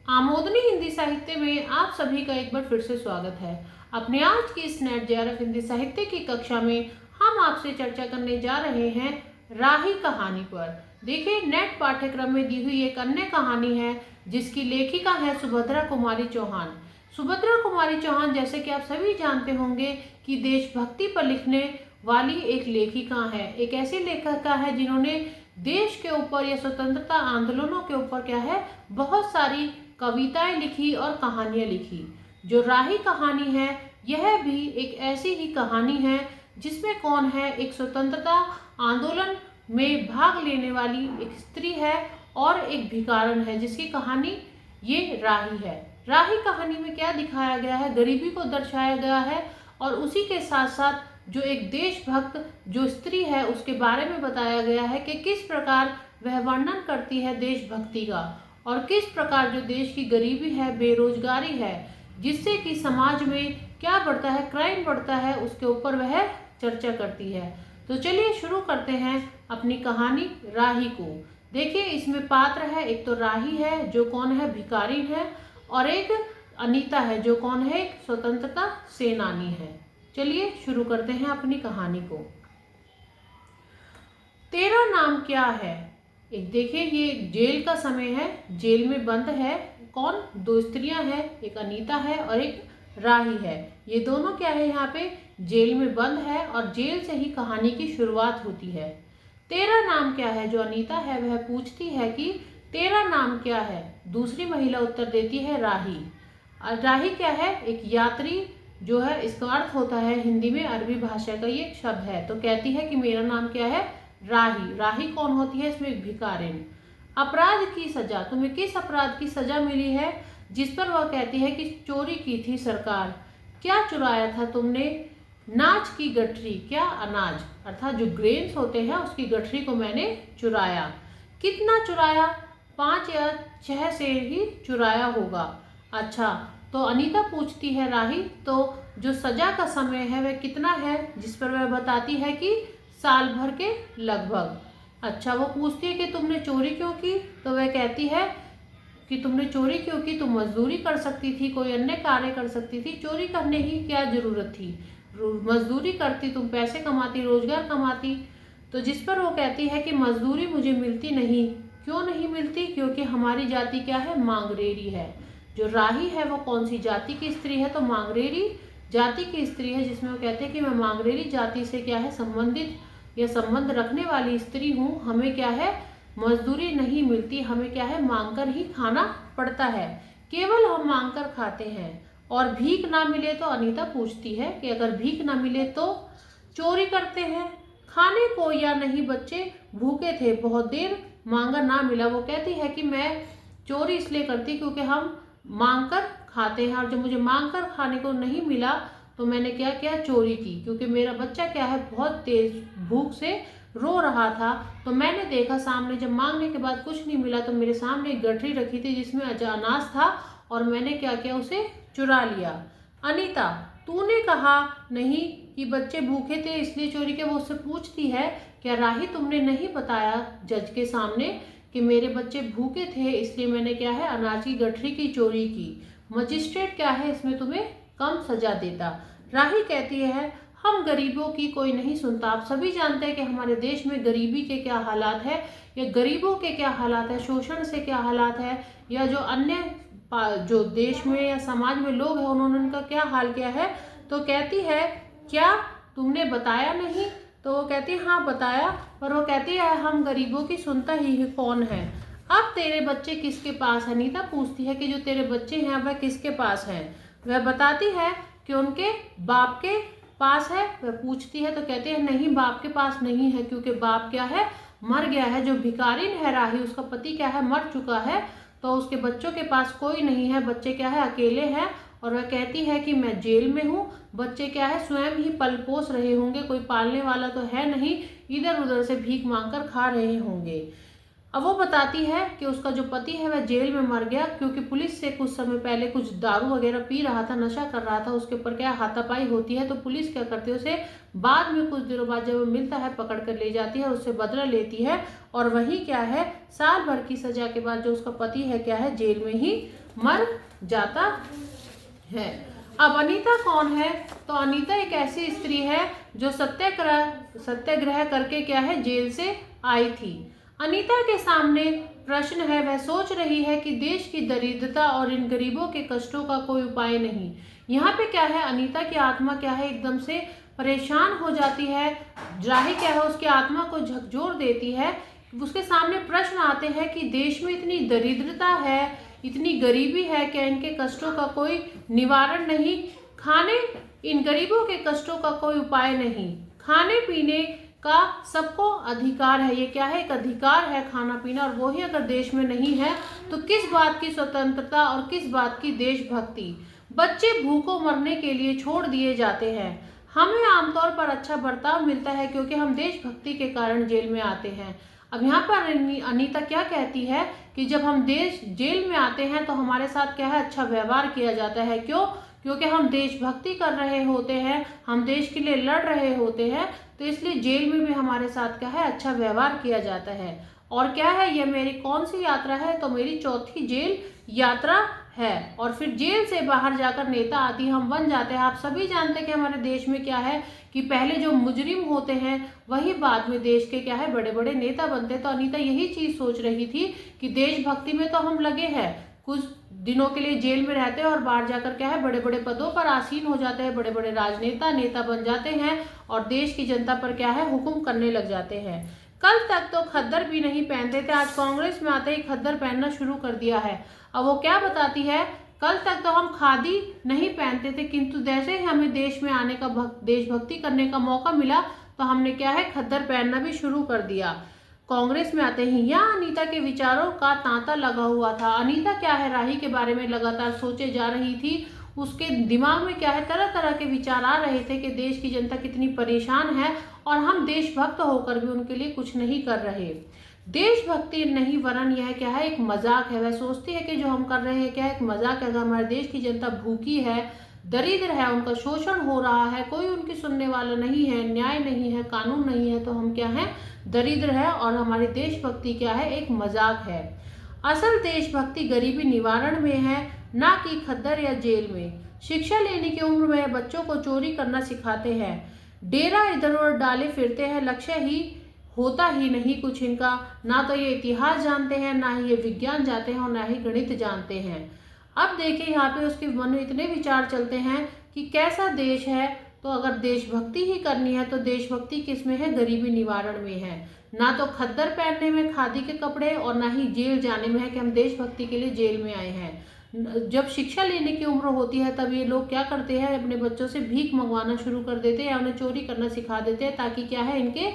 आमोदनी हिंदी साहित्य में आप सभी का एक बार फिर से स्वागत है। अपने आज की इस नेट जेआरएफ हिंदी साहित्य की कक्षा में हम आपसे चर्चा करने जा रहे हैं राही कहानी पर। देखिए, नेट पाठ्यक्रम में दी हुई एक अन्य कहानी है जिसकी लेखिका है सुभद्रा कुमारी चौहान। सुभद्रा कुमारी चौहान, जैसे कि आप सभी जानते होंगे, कि देशभक्ति पर लिखने वाली एक लेखिका है। एक ऐसी लेखिका है जिन्होंने देश के ऊपर या स्वतंत्रता आंदोलनों के ऊपर क्या है, बहुत सारी कविताएं लिखी और कहानियां लिखी। जो राही कहानी है, यह भी एक ऐसी ही कहानी है जिसमें कौन है, एक स्वतंत्रता आंदोलन में भाग लेने वाली एक स्त्री है और एक भिखारन है जिसकी कहानी ये राही है। राही कहानी में क्या दिखाया गया है, गरीबी को दर्शाया गया है और उसी के साथ साथ जो एक देशभक्त जो स्त्री है उसके बारे में बताया गया है कि किस प्रकार वह वर्णन करती है देशभक्ति का और किस प्रकार जो देश की गरीबी है, बेरोजगारी है, जिससे कि समाज में क्या बढ़ता है, क्राइम बढ़ता है, उसके ऊपर वह चर्चा करती है। तो चलिए शुरू करते हैं अपनी कहानी राही को। देखिए, इसमें पात्र है, एक तो राही है जो कौन है, भिखारी है, और एक अनीता है जो कौन है, एक स्वतंत्रता सेनानी है। चलिए शुरू करते हैं अपनी कहानी को। तेरा नाम क्या है? एक देखिए, ये जेल का समय है, जेल में बंद है कौन, दो स्त्रियां हैं, एक अनीता है और एक राही है। ये दोनों क्या है, यहाँ पे जेल में बंद है और जेल से ही कहानी की शुरुआत होती है। तेरा नाम क्या है? जो अनीता है वह पूछती है कि तेरा नाम क्या है। दूसरी महिला उत्तर देती है राही। राही क्या है, एक यात्री जो है, इसका अर्थ होता है हिंदी में, अरबी भाषा का ये शब्द है। तो कहती है कि मेरा नाम क्या है, राही। राही कौन होती है, इसमें एक भिखारिन। अपराध की सजा, तुम्हें किस अपराध की सजा मिली है? जिस पर वह कहती है कि चोरी की थी सरकार। क्या चुराया था तुमने? नाच की गठरी, क्या अनाज अर्थात जो ग्रेन्स होते हैं उसकी गठरी को मैंने चुराया। कितना चुराया? 5 या 6 से ही चुराया होगा। अच्छा, तो अनीता पूछती है राही, तो जो सजा का समय है वह कितना है? जिस पर वह बताती है कि साल भर के लगभग। अच्छा, वो पूछती है कि तुमने चोरी क्यों की? तो वह कहती है कि तुमने चोरी क्यों की, तुम मजदूरी कर सकती थी, कोई अन्य कार्य कर सकती थी, चोरी करने की क्या जरूरत थी, मजदूरी करती, तुम पैसे कमाती, रोजगार कमाती। तो जिस पर वो कहती है कि मजदूरी मुझे मिलती नहीं। क्यों नहीं मिलती? क्योंकि हमारी जाति क्या है, मांगरेरी है। जो राही है वो कौन सी जाति की स्त्री है? तो मांगरेरी जाति की स्त्री है, जिसमें वो कहते हैं कि मैं मांगरेरी जाति से क्या है, संबंधित या संबंध रखने वाली स्त्री हूँ। हमें क्या है, मजदूरी नहीं मिलती, हमें क्या है, मांगकर ही खाना पड़ता है, केवल हम मांगकर खाते हैं। और भीख ना मिले तो? अनीता पूछती है कि अगर भीख ना मिले तो चोरी करते हैं। खाने को या नहीं, बच्चे भूखे थे, बहुत देर मांगा ना मिला। वो कहती है कि मैं चोरी इसलिए करती क्योंकि हम मांगकर खाते हैं, और जब मुझे मांगकर खाने को नहीं मिला तो मैंने क्या किया, चोरी की। क्योंकि मेरा बच्चा क्या है, बहुत तेज भूख से रो रहा था, तो मैंने देखा सामने, जब मांगने के बाद कुछ नहीं मिला तो मेरे सामने एक गठरी रखी थी जिसमें अनाज था और मैंने क्या किया, उसे चुरा लिया। अनीता, तूने कहा नहीं कि बच्चे भूखे थे इसलिए चोरी के? वो उससे पूछती है, क्या राही तुमने नहीं बताया जज के सामने कि मेरे बच्चे भूखे थे इसलिए मैंने क्या है, अनाज की गठरी की चोरी की? मजिस्ट्रेट क्या है, इसमें तुम्हें कम सजा देता। राही कहती है, हम गरीबों की कोई नहीं सुनता। आप सभी जानते हैं कि हमारे देश में गरीबी के क्या हालात है, या गरीबों के क्या हालात है, शोषण से क्या हालात है, या जो अन्य जो देश में या समाज में लोग हैं उन्होंने उनका क्या हाल किया है। तो कहती है, क्या तुमने बताया नहीं? तो वो कहती है, हाँ बताया, पर वो कहती है हम गरीबों की सुनता ही कौन है। अब तेरे बच्चे किसके पास है? नीता पूछती है कि जो तेरे बच्चे हैं वह किसके पास हैं? वह बताती है कि उनके बाप के पास है। वह पूछती है तो कहते हैं नहीं, बाप के पास नहीं है, क्योंकि बाप क्या है, मर गया है। जो भिखारिन है राही, उसका पति क्या है, मर चुका है, तो उसके बच्चों के पास कोई नहीं है, बच्चे क्या है, अकेले हैं। और वह कहती है कि मैं जेल में हूँ, बच्चे क्या है, स्वयं ही पल पोस रहे होंगे, कोई पालने वाला तो है नहीं, इधर उधर से भीख मांगकर खा रहे होंगे। अब वो बताती है कि उसका जो पति है वह जेल में मर गया क्योंकि पुलिस से कुछ समय पहले कुछ दारू वगैरह पी रहा था, नशा कर रहा था, उसके ऊपर क्या हाथापाई होती है। तो पुलिस क्या करती है, उसे बाद में कुछ दिनों बाद जब वो मिलता है पकड़ कर ले जाती है, उससे बदला लेती है और वही क्या है, साल भर की सजा के बाद जो उसका पति है क्या है, जेल में ही मर जाता है। अब अनीता कौन है, तो अनीता एक ऐसी स्त्री है जो सत्याग्रह करके क्या है, जेल से आई थी। अनीता के सामने प्रश्न है, वह सोच रही है कि देश की दरिद्रता और इन गरीबों के कष्टों का कोई उपाय नहीं। यहाँ पे क्या है, अनीता की आत्मा क्या है, एकदम से परेशान हो जाती है। राही क्या है, उसकी आत्मा को झकझोर देती है। उसके सामने प्रश्न आते हैं कि देश में इतनी दरिद्रता है, इतनी गरीबी है, क्या इनके कष्टों का कोई निवारण नहीं? इन गरीबों के कष्टों का कोई उपाय नहीं। खाने पीने का सबको अधिकार है, ये क्या है, एक अधिकार है खाना पीना, और वही अगर देश में नहीं है तो किस बात की स्वतंत्रता और किस बात की देशभक्ति? बच्चे भूखों मरने के लिए छोड़ दिए जाते हैं। हमें आमतौर पर अच्छा बर्ताव मिलता है क्योंकि हम देशभक्ति के कारण जेल में आते हैं। अब यहाँ पर अनीता क्या कहती है कि जब हम जेल में आते हैं तो हमारे साथ क्या है, अच्छा व्यवहार किया जाता है। क्यों? क्योंकि हम देशभक्ति कर रहे होते हैं, हम देश के लिए लड़ रहे होते हैं, तो इसलिए जेल में भी हमारे साथ क्या है, अच्छा व्यवहार किया जाता है। और क्या है, यह मेरी कौन सी यात्रा है, तो मेरी चौथी जेल यात्रा है। और फिर जेल से बाहर जाकर नेता आदि हम बन जाते हैं। आप सभी जानते हैं कि हमारे देश में क्या है कि पहले जो मुजरिम होते हैं वही बाद में देश के क्या है, बड़े बड़े नेता बनते हैं। तो अनीता यही चीज सोच रही थी कि देशभक्ति में तो हम लगे हैं, कुछ दिनों के लिए जेल में रहते हैं और बाहर जाकर क्या है, बड़े बड़े पदों पर आसीन हो जाते हैं, बड़े बड़े राजनेता नेता बन जाते हैं और देश की जनता पर क्या है, हुक्म करने लग जाते हैं। कल तक तो खद्दर भी नहीं पहनते थे, आज कांग्रेस में आते ही खद्दर पहनना शुरू कर दिया है। अब वो क्या बताती है, कल तक तो हम खादी नहीं पहनते थे, किंतु जैसे ही हमें देश में आने का देशभक्ति करने का मौका मिला तो हमने क्या है, खद्दर पहनना भी शुरू कर दिया। कांग्रेस में आते ही यहाँ अनीता के विचारों का तांता लगा हुआ था। अनीता क्या है, राही के बारे में लगातार सोचे जा रही थी। उसके दिमाग में क्या है, तरह तरह के विचार आ रहे थे कि देश की जनता कितनी परेशान है और हम देशभक्त होकर भी उनके लिए कुछ नहीं कर रहे। देशभक्ति नहीं वरन यह क्या है, एक मजाक है। वह सोचती है कि जो हम कर रहे हैं क्या है, एक मजाक है। अगर हमारे देश की जनता भूखी है, दरिद्र है, उनका शोषण हो रहा है, कोई उनकी सुनने वाला नहीं है, न्याय नहीं है, कानून नहीं है, तो हम क्या है, दरिद्र है और हमारी देशभक्ति क्या है, एक मजाक है। असल देशभक्ति गरीबी निवारण में है, ना कि खद्दर या जेल में। शिक्षा लेने की उम्र में बच्चों को चोरी करना सिखाते हैं, डेरा इधर उधर डाले फिरते हैं, लक्ष्य ही होता ही नहीं कुछ इनका। ना तो ये इतिहास जानते हैं, ना ही ये विज्ञान जानते हैं और ना ही गणित जानते हैं। अब देखिए यहाँ पे उसके मन में इतने विचार चलते हैं कि कैसा देश है, तो अगर देशभक्ति ही करनी है तो देशभक्ति किस में है, गरीबी निवारण में है। ना तो खद्दर पहनने में, खादी के कपड़े, और ना ही जेल जाने में है कि हम देशभक्ति के लिए जेल में आए हैं। जब शिक्षा लेने की उम्र होती है तब ये लोग क्या करते हैं, अपने बच्चों से भीख मंगवाना शुरू कर देते हैं या उन्हें चोरी करना सिखा देते हैं ताकि क्या है, इनके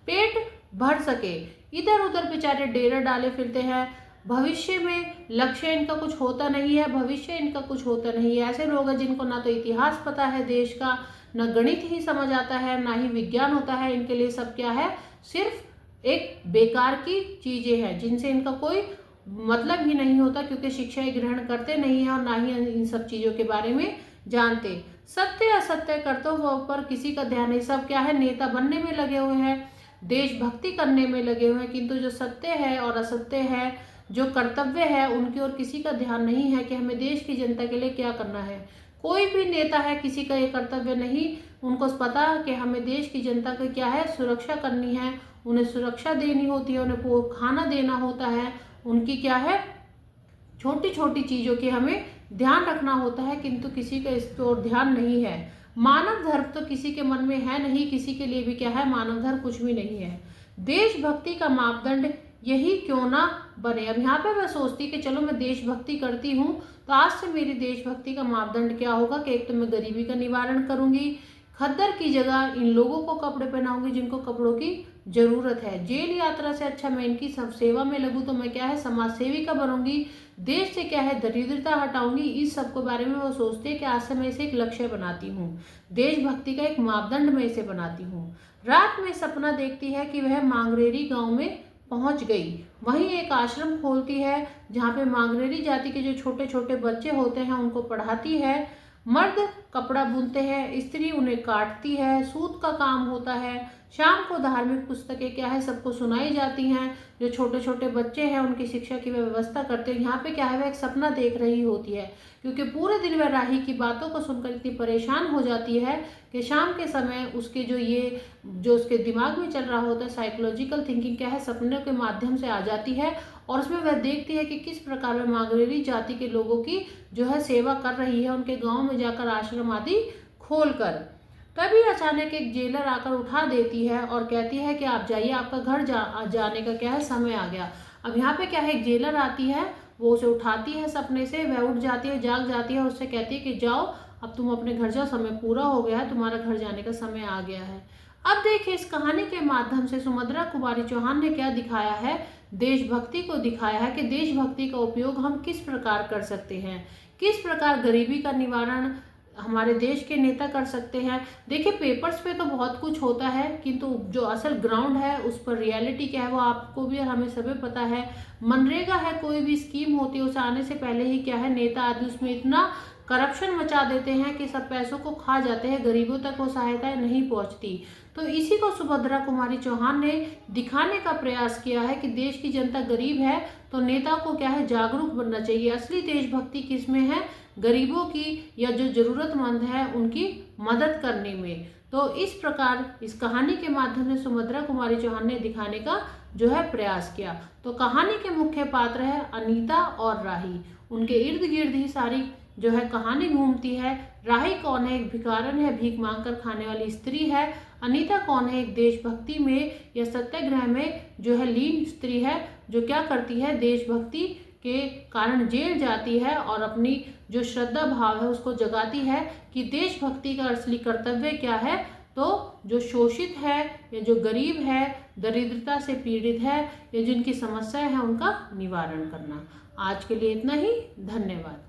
पेट भर सके। इधर उधर बेचारे डेरा डाले फिरते हैं, भविष्य में लक्ष्य इनका कुछ होता नहीं है, भविष्य इनका कुछ होता नहीं है। ऐसे लोग हैं जिनको ना तो इतिहास पता है देश का, ना गणित ही समझ आता है, ना ही विज्ञान होता है। इनके लिए सब क्या है, सिर्फ एक बेकार की चीजें हैं जिनसे इनका कोई मतलब ही नहीं होता, क्योंकि शिक्षाएं ग्रहण करते नहीं है और ना ही इन सब चीजों के बारे में जानते। सत्य असत्य कर्तव्यों पर किसी का ध्यान नहीं, सब क्या है, नेता बनने में लगे हुए हैं, देशभक्ति करने में लगे हुए हैं, किंतु जो सत्य है और असत्य है, जो कर्तव्य है, उनकी ओर किसी का ध्यान नहीं है कि हमें देश की जनता के लिए क्या करना है। कोई भी नेता है, किसी का ये कर्तव्य नहीं, उनको पता कि हमें देश की जनता का क्या है, सुरक्षा करनी है, उन्हें सुरक्षा देनी होती है, उन्हें खाना देना होता है, उनकी क्या है, छोटी छोटी चीजों की हमें ध्यान रखना होता है, किंतु किसी का इस ओर ध्यान नहीं है। मानव धर्म तो किसी के मन में है नहीं, किसी के लिए भी क्या है, मानव धर्म कुछ भी नहीं है। देशभक्ति का मापदंड यही क्यों ना बने। अब यहाँ पे मैं सोचती कि चलो मैं देशभक्ति करती हूँ तो आज से मेरी देशभक्ति का मापदंड क्या होगा कि एक तो मैं गरीबी का निवारण करूंगी, खद्दर की जगह इन लोगों को कपड़े पहनाऊंगी जिनको कपड़ों की जरूरत है, जेल यात्रा से अच्छा मैं इनकी सब सेवा में लगूँ तो मैं क्या है, समाज सेविका बनूंगी, देश से क्या है, दरिद्रता हटाऊंगी। इस सब के बारे में वो सोचते हैं कि आज से मैं इसे एक लक्ष्य बनाती हूँ, देशभक्ति का एक मापदंड मैं इसे बनाती हूँ। रात में सपना देखती है कि वह मांगरेरी गांव में पहुंच गई, वहीं एक आश्रम खोलती है जहाँ पे मांगनेरी जाति के जो छोटे छोटे बच्चे होते हैं उनको पढ़ाती है। मर्द कपड़ा बुनते हैं, स्त्री उन्हें काटती है, सूत का काम होता है। शाम को धार्मिक पुस्तकें क्या है सबको सुनाई जाती हैं। जो छोटे छोटे बच्चे हैं उनकी शिक्षा की व्यवस्था करते हैं। यहाँ पे क्या है वह एक सपना देख रही होती है, क्योंकि पूरे दिन वह राही की बातों को सुनकर इतनी परेशान हो जाती है कि शाम के समय उसके जो उसके दिमाग में चल रहा होता है साइकोलॉजिकल थिंकिंग क्या है सपने के माध्यम से आ जाती है, और उसमें वह देखती है कि किस प्रकार वह मांगनेरी जाति के लोगों की जो है सेवा कर रही है, उनके गांव में जाकर आश्रम आदि खोलकर। तभी अचानक एक जेलर आकर उठा देती है और कहती है कि आप जाइए, आपका घर जाने का क्या है समय आ गया। अब यहाँ पे क्या है एक जेलर आती है, वो उसे उठाती है सपने से, वह उठ जाती है, जाग जाती है और उससे कहती है कि जाओ अब तुम अपने घर जाओ, समय पूरा हो गया है, तुम्हारा घर जाने का समय आ गया है। अब देखिए इस कहानी के माध्यम से सुमद्रा कुमारी चौहान ने क्या दिखाया है, देशभक्ति को दिखाया है कि देशभक्ति का उपयोग हम किस प्रकार कर सकते हैं, किस प्रकार गरीबी का निवारण हमारे देश के नेता कर सकते हैं। देखिए पेपर्स पे तो बहुत कुछ होता है, किंतु जो असल ग्राउंड है उस पर रियलिटी क्या है वो आपको भी और हमें सभी पता है। मनरेगा है, कोई भी स्कीम होती है उसे आने से पहले ही क्या है नेता आदि उसमें इतना करप्शन मचा देते हैं कि सब पैसों को खा जाते हैं, गरीबों तक वो सहायताएं नहीं पहुंचती। तो इसी को सुभद्रा कुमारी चौहान ने दिखाने का प्रयास किया है कि देश की जनता गरीब है तो नेता को क्या है जागरूक बनना चाहिए। असली देशभक्ति किसमें है, गरीबों की या जो जरूरतमंद है उनकी मदद करने में। तो इस प्रकार इस कहानी के माध्यम से सुभद्रा कुमारी चौहान ने दिखाने का जो है प्रयास किया। तो कहानी के मुख्य पात्र है अनीता और राही, उनके इर्द गिर्द ही सारी जो है कहानी घूमती है। राही कौन है, एक भिखारन है, भीख मांगकर खाने वाली स्त्री है। अनीता कौन है, एक देशभक्ति में या सत्याग्रह में जो है लीन स्त्री है, जो क्या करती है देशभक्ति के कारण जेल जाती है और अपनी जो श्रद्धा भाव है उसको जगाती है कि देशभक्ति का असली कर्तव्य क्या है। तो जो शोषित है या जो गरीब है, दरिद्रता से पीड़ित है या जिनकी समस्या है उनका निवारण करना। आज के लिए इतना ही, धन्यवाद।